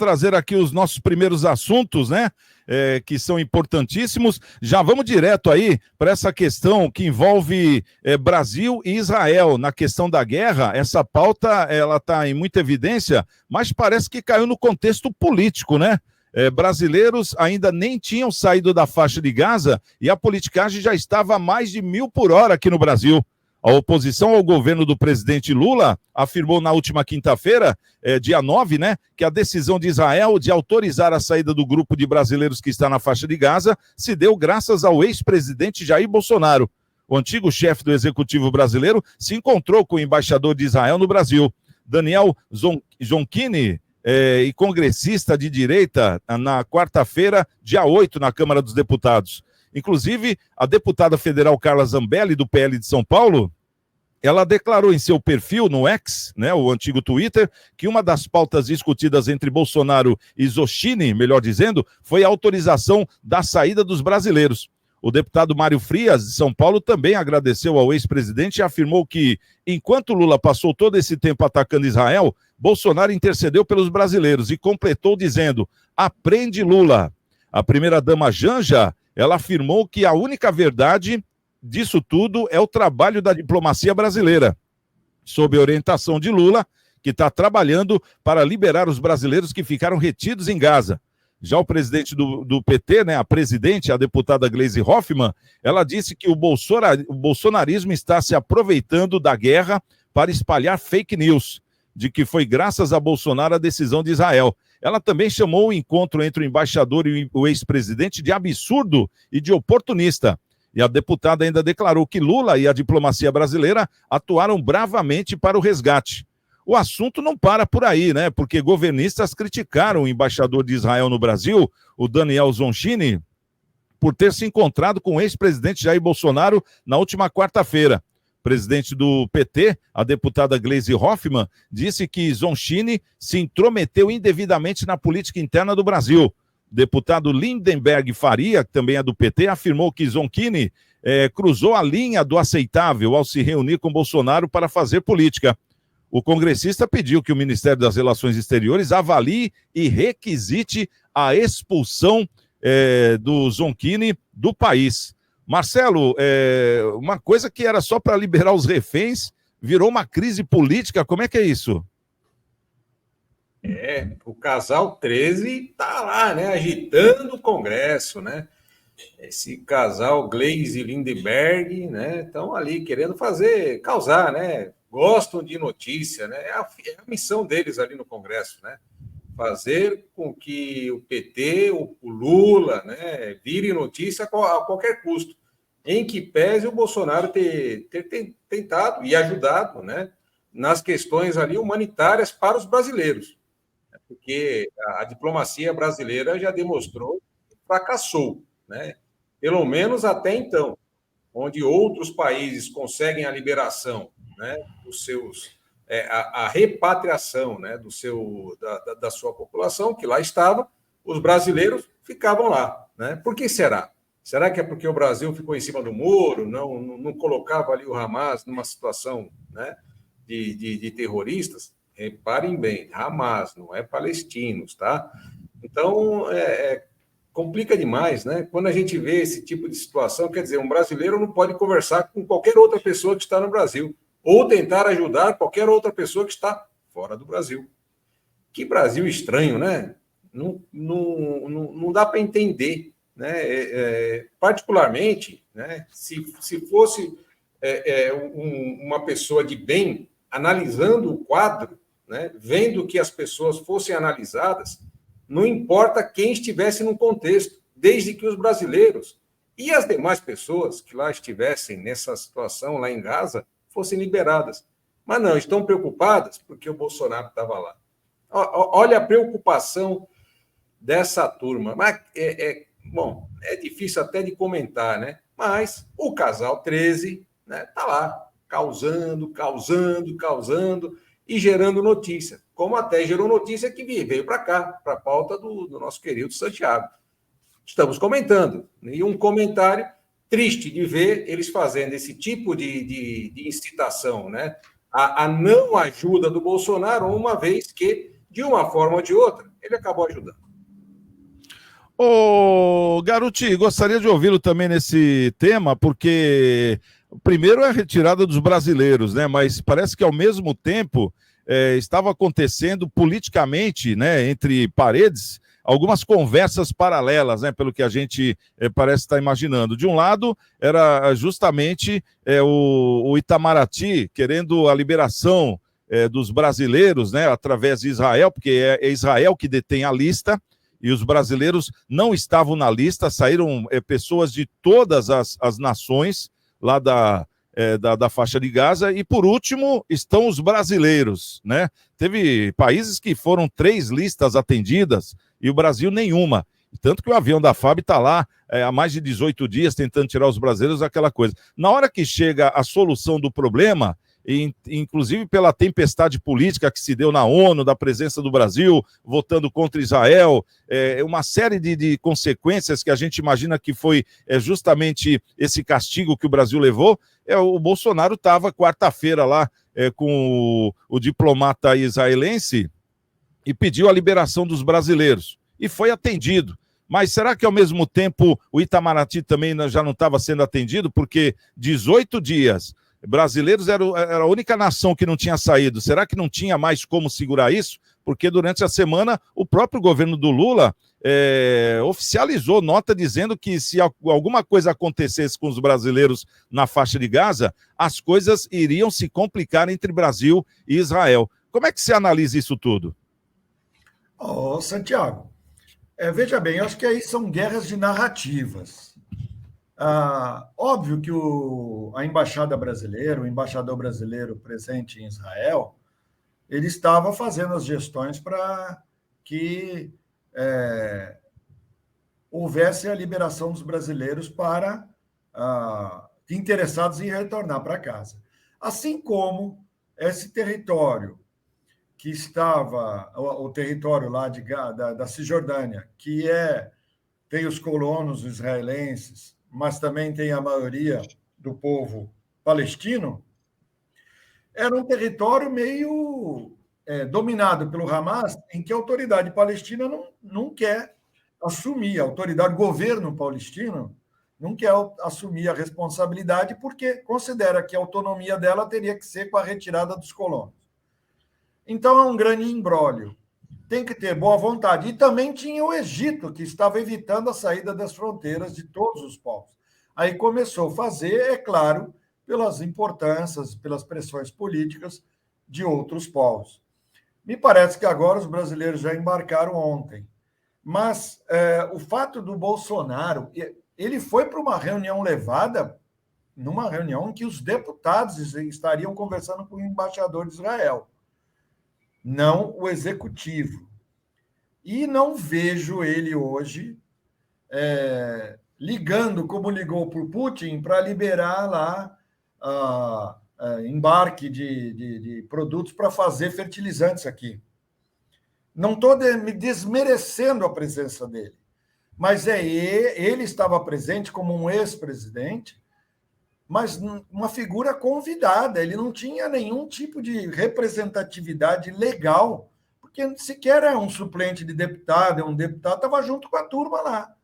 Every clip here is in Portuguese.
trazer aqui os nossos primeiros assuntos, né? Que são importantíssimos. Já vamos direto aí para essa questão que envolve Brasil e Israel. Na questão da guerra, essa pauta ela está em muita evidência, mas parece que caiu no contexto político, né? Brasileiros ainda nem tinham saído da faixa de Gaza e a politicagem já estava a mais de 1.000 por hora aqui no Brasil. A oposição ao governo do presidente Lula afirmou na última quinta-feira, dia 9, né, que a decisão de Israel de autorizar a saída do grupo de brasileiros que está na faixa de Gaza se deu graças ao ex-presidente Jair Bolsonaro. O antigo chefe do executivo brasileiro se encontrou com o embaixador de Israel no Brasil, Daniel Zonkini, e congressista de direita, na quarta-feira, dia 8, na Câmara dos Deputados. Inclusive, a deputada federal Carla Zambelli, do PL de São Paulo, ela declarou em seu perfil no X, né, o antigo Twitter, que uma das pautas discutidas entre Bolsonaro e Zoshini, melhor dizendo, foi a autorização da saída dos brasileiros. O deputado Mário Frias, de São Paulo, também agradeceu ao ex-presidente e afirmou que, enquanto Lula passou todo esse tempo atacando Israel, Bolsonaro intercedeu pelos brasileiros e completou dizendo: "Aprende, Lula." A primeira-dama Janja, ela afirmou que a única verdade disso tudo é o trabalho da diplomacia brasileira, sob orientação de Lula, que está trabalhando para liberar os brasileiros que ficaram retidos em Gaza. Já o presidente do PT, né, a presidente, a deputada Gleisi Hoffmann, ela disse que o bolsonarismo está se aproveitando da guerra para espalhar fake news, de que foi graças a Bolsonaro a decisão de Israel. Ela também chamou o encontro entre o embaixador e o ex-presidente de absurdo e de oportunista. E a deputada ainda declarou que Lula e a diplomacia brasileira atuaram bravamente para o resgate. O assunto não para por aí, né? Porque governistas criticaram o embaixador de Israel no Brasil, o Daniel Zoshini, por ter se encontrado com o ex-presidente Jair Bolsonaro na última quarta-feira. Presidente do PT, a deputada Gleisi Hoffmann, disse que Zoshini se intrometeu indevidamente na política interna do Brasil. Deputado Lindenberg Faria, que também é do PT, afirmou que Zonkini cruzou a linha do aceitável ao se reunir com Bolsonaro para fazer política. O congressista pediu que o Ministério das Relações Exteriores avalie e requisite a expulsão do Zonkini do país. Marcelo, uma coisa que era só para liberar os reféns, virou uma crise política, como é que é isso? O casal 13 está lá, né, agitando o Congresso, né? Esse casal Gleisi e Lindenberg, né, estão ali querendo causar, né? Gostam de notícia, né? É a missão deles ali no Congresso, né? Fazer com que o PT, o Lula, né, vire notícia a qualquer custo, em que pese o Bolsonaro ter tentado e ajudado, né, nas questões ali humanitárias para os brasileiros, porque a diplomacia brasileira já demonstrou que fracassou, né, pelo menos até então, onde outros países conseguem a liberação, né, dos seus, a repatriação, né, da sua população, que lá estava, os brasileiros ficavam lá, né? Por que será? Será que é porque o Brasil ficou em cima do muro, não colocava ali o Hamas numa situação, né, de terroristas? Reparem bem, Hamas, não é palestinos, tá? Então, complica demais, né? Quando a gente vê esse tipo de situação, quer dizer, um brasileiro não pode conversar com qualquer outra pessoa que está no Brasil, ou tentar ajudar qualquer outra pessoa que está fora do Brasil. Que Brasil estranho, né? Não dá para entender, né? Particularmente, né, se fosse uma pessoa de bem analisando o quadro, né, vendo que as pessoas fossem analisadas, não importa quem estivesse no contexto, desde que os brasileiros e as demais pessoas que lá estivessem nessa situação, lá em Gaza, fossem liberadas. Mas não, estão preocupadas porque o Bolsonaro estava lá. Olha a preocupação dessa turma. Mas, bom, é difícil até de comentar, né? Mas o casal 13, né, está lá, causando e gerando notícia. Como até gerou notícia que veio para cá, para a pauta do nosso querido Santiago. Estamos comentando. E um comentário triste de ver eles fazendo esse tipo de incitação, né, a não ajuda do Bolsonaro, uma vez que, de uma forma ou de outra, ele acabou ajudando. Ô, Garuti, gostaria de ouvi-lo também nesse tema, porque primeiro é a retirada dos brasileiros, né? Mas parece que ao mesmo tempo estava acontecendo politicamente, né, entre paredes, algumas conversas paralelas, né? Pelo que a gente parece estar imaginando. De um lado, era justamente o Itamaraty querendo a liberação dos brasileiros, né? Através de Israel, porque é Israel que detém a lista. E os brasileiros não estavam na lista, saíram pessoas de todas as nações lá da faixa de Gaza, e por último estão os brasileiros, né? Teve países que foram 3 listas atendidas e o Brasil nenhuma. Tanto que o avião da FAB está lá há mais de 18 dias tentando tirar os brasileiros, aquela coisa. Na hora que chega a solução do problema, inclusive pela tempestade política que se deu na ONU, da presença do Brasil, votando contra Israel, uma série de consequências que a gente imagina que foi justamente esse castigo que o Brasil levou. O Bolsonaro estava quarta-feira lá com o diplomata israelense e pediu a liberação dos brasileiros. E foi atendido. Mas será que, ao mesmo tempo, o Itamaraty também já não estava sendo atendido? Porque 18 dias... brasileiros era a única nação que não tinha saído. Será que não tinha mais como segurar isso? Porque durante a semana o próprio governo do Lula oficializou nota dizendo que se alguma coisa acontecesse com os brasileiros na faixa de Gaza, as coisas iriam se complicar entre Brasil e Israel. Como é que você analisa isso tudo? Santiago, veja bem, eu acho que aí são guerras de narrativas. Óbvio que a embaixada brasileira, o embaixador brasileiro presente em Israel, ele estava fazendo as gestões para que houvesse a liberação dos brasileiros para interessados em retornar para casa. Assim como esse território que estava, o território lá da Cisjordânia, que tem os colonos israelenses, mas também tem a maioria do povo palestino, era um território meio dominado pelo Hamas, em que a autoridade palestina não quer assumir, o governo palestino não quer assumir a responsabilidade porque considera que a autonomia dela teria que ser com a retirada dos colonos. Então, é um grande imbróglio. Tem que ter boa vontade. E também tinha o Egito, que estava evitando a saída das fronteiras de todos os povos. Aí começou a fazer, é claro, pelas importâncias, pelas pressões políticas de outros povos. Me parece que agora os brasileiros já embarcaram ontem. Mas o fato do Bolsonaro, ele foi para uma reunião numa reunião em que os deputados estariam conversando com o embaixador de Israel, não o executivo. E não vejo ele hoje ligando, como ligou para o Putin, para liberar lá embarque de produtos para fazer fertilizantes aqui. Não estou me desmerecendo a presença dele, mas ele estava presente como um ex-presidente, mas uma figura convidada, ele não tinha nenhum tipo de representatividade legal, porque sequer é um suplente de deputado, é um deputado, estava junto com a turma lá.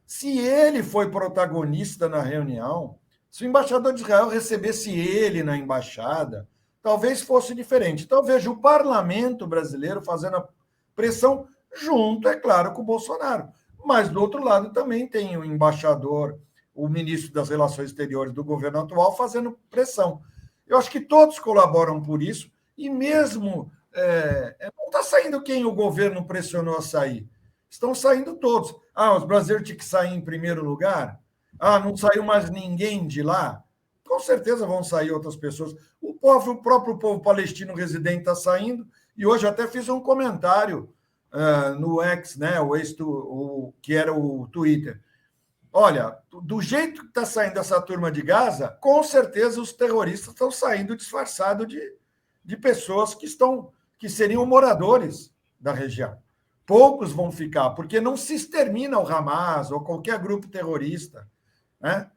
Se ele foi protagonista na reunião, se o embaixador de Israel recebesse ele na embaixada, talvez fosse diferente. Então, vejo o parlamento brasileiro fazendo a pressão junto, é claro, com o Bolsonaro. Mas, do outro lado, também tem o embaixador, o ministro das Relações Exteriores do governo atual fazendo pressão. Eu acho que todos colaboram por isso, e mesmo não está saindo quem o governo pressionou a sair. Estão saindo todos. Os brasileiros tinham que sair em primeiro lugar? Não saiu mais ninguém de lá? Com certeza vão sair outras pessoas. O próprio povo palestino residente está saindo, e hoje até fiz um comentário no X, né, que era o Twitter. Olha, do jeito que está saindo essa turma de Gaza, com certeza os terroristas estão saindo disfarçados de pessoas que seriam moradores da região. Poucos vão ficar, porque não se extermina o Hamas ou qualquer grupo terrorista, né?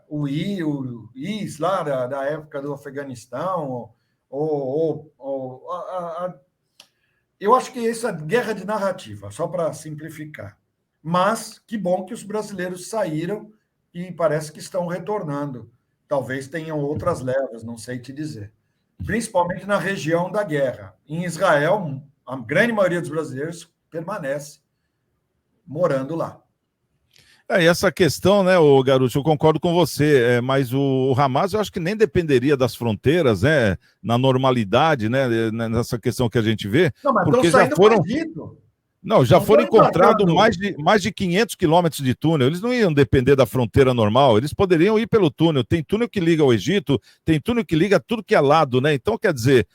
O IS lá da época do Afeganistão, Eu acho que essa guerra de narrativa, só para simplificar. Mas que bom que os brasileiros saíram e parece que estão retornando. Talvez tenham outras levas, não sei te dizer. Principalmente na região da guerra. Em Israel, a grande maioria dos brasileiros permanece morando lá. E essa questão, né, o Garucho, eu concordo com você, mas o Hamas eu acho que nem dependeria das fronteiras, né, na normalidade, né, nessa questão que a gente vê, Não, mas porque estão já saindo foram... para o Egito. Não, já Não foram estão encontrados embarcando. mais de 500 quilômetros de túnel. Eles não iam depender da fronteira normal, eles poderiam ir pelo túnel. Tem túnel que liga ao Egito, tem túnel que liga tudo que é lado, né? Então, quer dizer,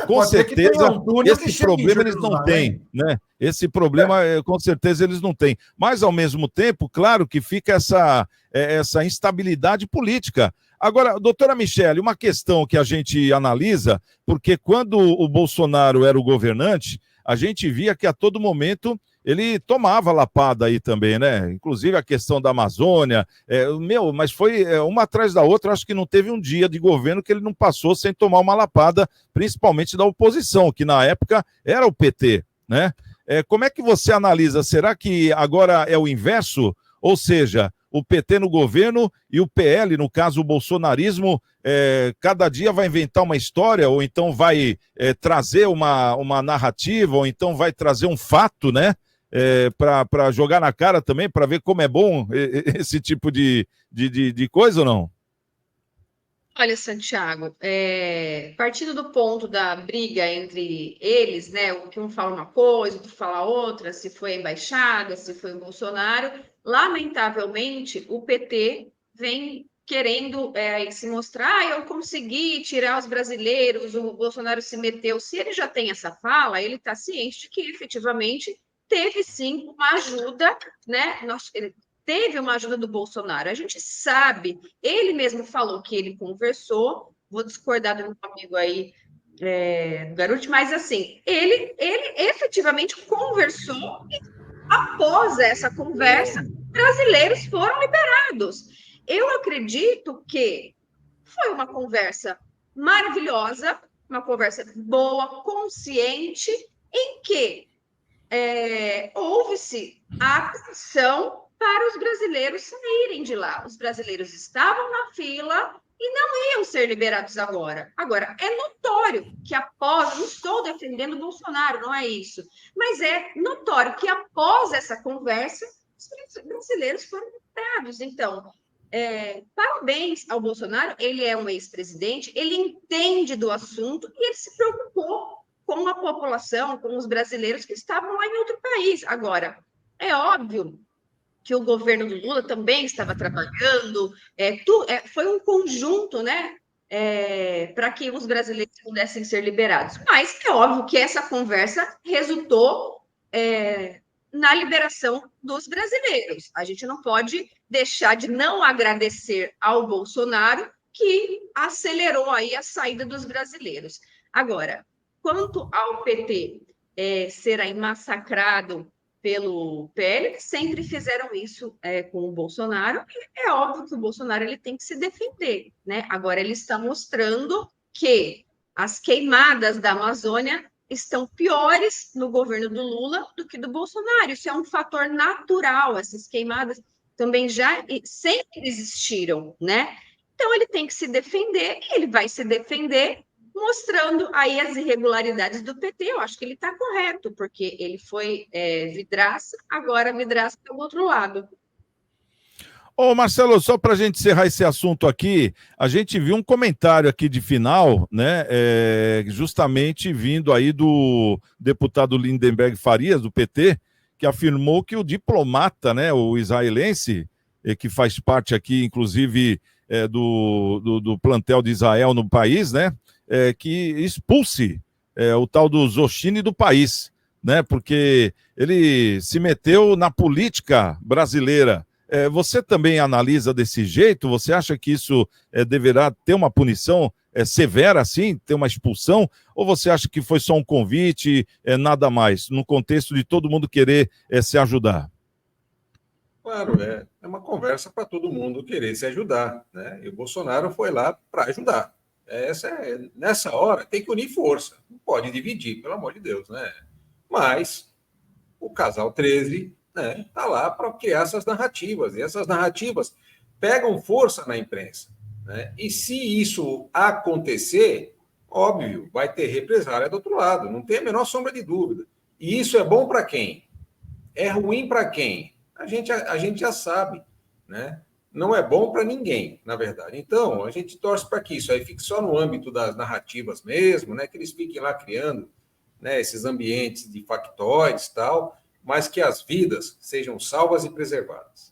com Pode ser que tenha certeza, um túnel que esse chegue em problema eles não têm, Jerusalém. né? Esse problema, com certeza, eles não têm. Mas, ao mesmo tempo, claro que fica essa instabilidade política. Agora, doutora Michele, uma questão que a gente analisa, porque quando o Bolsonaro era o governante, a gente via que a todo momento ele tomava lapada aí também, né? Inclusive a questão da Amazônia, mas foi uma atrás da outra, acho que não teve um dia de governo que ele não passou sem tomar uma lapada, principalmente da oposição, que na época era o PT, né? Como é que você analisa? Será que agora é o inverso? Ou seja, o PT no governo e o PL, no caso o bolsonarismo, cada dia vai inventar uma história, ou então vai trazer uma narrativa, ou então vai trazer um fato, né? Para jogar na cara também, para ver como é bom esse tipo de coisa ou não? Olha, Santiago, partindo do ponto da briga entre eles, né, o que um fala uma coisa, o outro fala outra, se foi a embaixada, se foi o Bolsonaro, lamentavelmente o PT vem querendo se mostrar, eu consegui tirar os brasileiros, o Bolsonaro se meteu. Se ele já tem essa fala, ele está ciente de que efetivamente teve sim uma ajuda, né? Ele teve uma ajuda do Bolsonaro. A gente sabe, ele mesmo falou que ele conversou, vou discordar do meu amigo aí, Garuti, mas assim, ele efetivamente conversou e após essa conversa, brasileiros foram liberados. Eu acredito que foi uma conversa maravilhosa, uma conversa boa, consciente, em que houve-se a atenção para os brasileiros saírem de lá. Os brasileiros estavam na fila e não iam ser liberados agora. Agora, é notório que após, não estou defendendo o Bolsonaro, não é isso, mas é notório que após essa conversa, os brasileiros foram liberados. Então, parabéns ao Bolsonaro, ele é um ex-presidente, ele entende do assunto e ele se preocupou com a população, com os brasileiros que estavam lá em outro país. Agora, é óbvio que o governo do Lula também estava trabalhando, foi um conjunto, né, para que os brasileiros pudessem ser liberados. Mas é óbvio que essa conversa resultou na liberação dos brasileiros. A gente não pode deixar de não agradecer ao Bolsonaro, que acelerou aí a saída dos brasileiros. Agora, quanto ao PT ser aí massacrado pelo PL, sempre fizeram isso com o Bolsonaro. É óbvio que o Bolsonaro ele tem que se defender, né? Agora ele está mostrando que as queimadas da Amazônia estão piores no governo do Lula do que do Bolsonaro. Isso é um fator natural. Essas queimadas também já sempre existiram, né? Então ele tem que se defender e ele vai se defender mostrando aí as irregularidades do PT. Eu acho que ele está correto, porque ele foi vidraça, agora a vidraça é do outro lado. Ô Marcelo, só para a gente encerrar esse assunto aqui, a gente viu um comentário aqui de final, né, justamente vindo aí do deputado Lindenberg Farias, do PT, que afirmou que o diplomata, né, o israelense, que faz parte aqui, inclusive, do plantel de Israel no país, né, que expulse o tal do Zoshini do país, né, porque ele se meteu na política brasileira. Você também analisa desse jeito? Você acha que isso deverá ter uma punição severa, assim, ter uma expulsão? Ou você acha que foi só um convite, nada mais, no contexto de todo mundo querer se ajudar? Claro, é uma conversa para todo mundo querer se ajudar, né? E o Bolsonaro foi lá para ajudar. Nessa hora tem que unir força, não pode dividir, pelo amor de Deus, né? Mas o Casal 13, né, tá lá para criar essas narrativas, e essas narrativas pegam força na imprensa, né? E se isso acontecer, óbvio, vai ter represália do outro lado, não tem a menor sombra de dúvida. E isso é bom para quem? É ruim para quem? A gente já sabe, né? Não é bom para ninguém, na verdade. Então, a gente torce para que isso aí fique só no âmbito das narrativas mesmo, né? Que eles fiquem lá criando, né, esses ambientes de factóides e tal, mas que as vidas sejam salvas e preservadas.